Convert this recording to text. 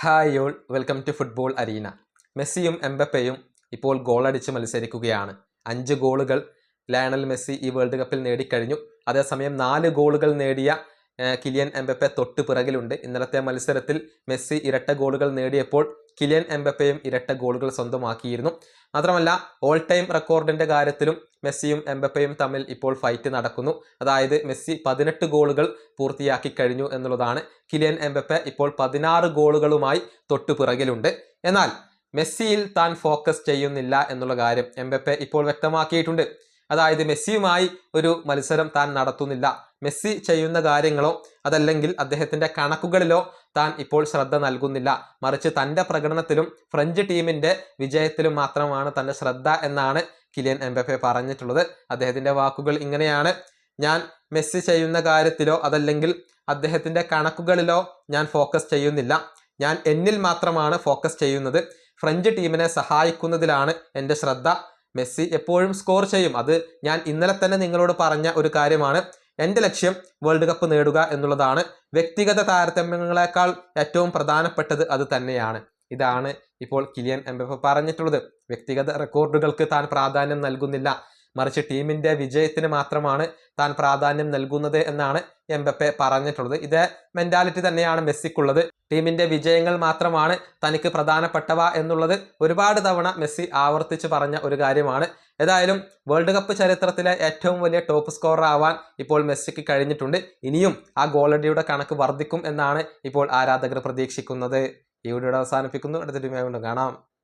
Hi all, welcome to football arena. മെസ്സിയും എംബപ്പയും ഇപ്പോൾ ഗോളടിച്ച് മത്സരിക്കുകയാണ്. 5 ഗോളുകൾ ലയണൽ മെസ്സി ഈ വേൾഡ് കപ്പിൽ നേടിക്കഴിഞ്ഞു. അതേസമയം 4 ഗോളുകൾ നേടിയ കിലിയൻ എംബപ്പെ തൊട്ട് പിറകിലുണ്ട്. ഇന്നലത്തെ മത്സരത്തിൽ മെസ്സി ഇരട്ട ഗോളുകൾ നേടിയപ്പോൾ കിലിയൻ എംബപ്പയും ഇരട്ട ഗോളുകൾ സ്വന്തമാക്കിയിരുന്നു. മാത്രമല്ല, ഓൾ ടൈം റെക്കോർഡിന്റെ കാര്യത്തിലും മെസ്സിയും എംബപ്പയും തമ്മിൽ ഇപ്പോൾ ഫൈറ്റ് നടക്കുന്നു. അതായത് മെസ്സി 18 ഗോളുകൾ പൂർത്തിയാക്കി കഴിഞ്ഞു എന്നുള്ളതാണ്. കിലിയൻ എംബപ്പെ ഇപ്പോൾ 16 ഗോളുകളുമായി തൊട്ടു പിറകിലുണ്ട്. എന്നാൽ മെസ്സിയിൽ താൻ ഫോക്കസ് ചെയ്യുന്നില്ല എന്നുള്ള കാര്യം എംബപ്പെ ഇപ്പോൾ വ്യക്തമാക്കിയിട്ടുണ്ട്. അതായത് മെസ്സിയുമായി ഒരു മത്സരം താൻ നടത്തുന്നില്ല. മെസ്സി ചെയ്യുന്ന കാര്യങ്ങളോ അതല്ലെങ്കിൽ അദ്ദേഹത്തിന്റെ കണക്കുകളിലോ താൻ ഇപ്പോൾ ശ്രദ്ധ നൽകുന്നില്ല. മറിച്ച് തൻ്റെ പ്രകടനത്തിലും ഫ്രഞ്ച് ടീമിന്റെ വിജയത്തിലും മാത്രമാണ് തൻ്റെ ശ്രദ്ധ എന്നാണ് കിലിയൻ എംബപ്പെ പറഞ്ഞിട്ടുള്ളത്. അദ്ദേഹത്തിന്റെ വാക്കുകൾ ഇങ്ങനെയാണ്: ഞാൻ മെസ്സി ചെയ്യുന്ന കാര്യത്തിലോ അതല്ലെങ്കിൽ അദ്ദേഹത്തിന്റെ കണക്കുകളിലോ ഞാൻ ഫോക്കസ് ചെയ്യുന്നില്ല. ഞാൻ എന്നിൽ മാത്രമാണ് ഫോക്കസ് ചെയ്യുന്നത്. ഫ്രഞ്ച് ടീമിനെ സഹായിക്കുന്നതിലാണ് എൻ്റെ ശ്രദ്ധ. മെസ്സി എപ്പോഴും സ്കോർ ചെയ്യും. അത് ഞാൻ ഇന്നലെ തന്നെ നിങ്ങളോട് പറഞ്ഞ ഒരു കാര്യമാണ്. എൻ്റെ ലക്ഷ്യം വേൾഡ് കപ്പ് നേടുക എന്നുള്ളതാണ്. വ്യക്തിഗത താരതമ്യങ്ങളെക്കാൾ ഏറ്റവും പ്രധാനപ്പെട്ടത് അത് തന്നെയാണ്. ഇതാണ് ഇപ്പോൾ കിലിയൻ എംബപ്പെ പറഞ്ഞിട്ടുള്ളത്. വ്യക്തിഗത റെക്കോർഡുകൾക്ക് താൻ പ്രാധാന്യം നൽകുന്നില്ല, മറിച്ച് ടീമിന്റെ വിജയത്തിന് മാത്രമാണ് താൻ പ്രാധാന്യം നൽകുന്നത് എന്നാണ് എംബപ്പെ പറഞ്ഞിട്ടുള്ളത്. ഇതേ മെന്റാലിറ്റി തന്നെയാണ് മെസ്സിക്കുള്ളത്. ടീമിന്റെ വിജയങ്ങൾ മാത്രമാണ് തനിക്ക് പ്രധാനപ്പെട്ടവ എന്നുള്ളത് ഒരുപാട് തവണ മെസ്സി ആവർത്തിച്ച് പറഞ്ഞ ഒരു കാര്യമാണ്. ഏതായാലും വേൾഡ് കപ്പ് ചരിത്രത്തിലെ ഏറ്റവും വലിയ ടോപ്പ് സ്കോറർ ആവാൻ ഇപ്പോൾ മെസ്സിക്ക് കഴിഞ്ഞിട്ടുണ്ട്. ഇനിയും ആ ഗോളടിയുടെ കണക്ക് വർദ്ധിക്കും എന്നാണ് ഇപ്പോൾ ആരാധകർ പ്രതീക്ഷിക്കുന്നത്. ഈ വീഡിയോ അവസാനിപ്പിക്കുന്നു. അടുത്ത വീഡിയോയിൽ കാണാം.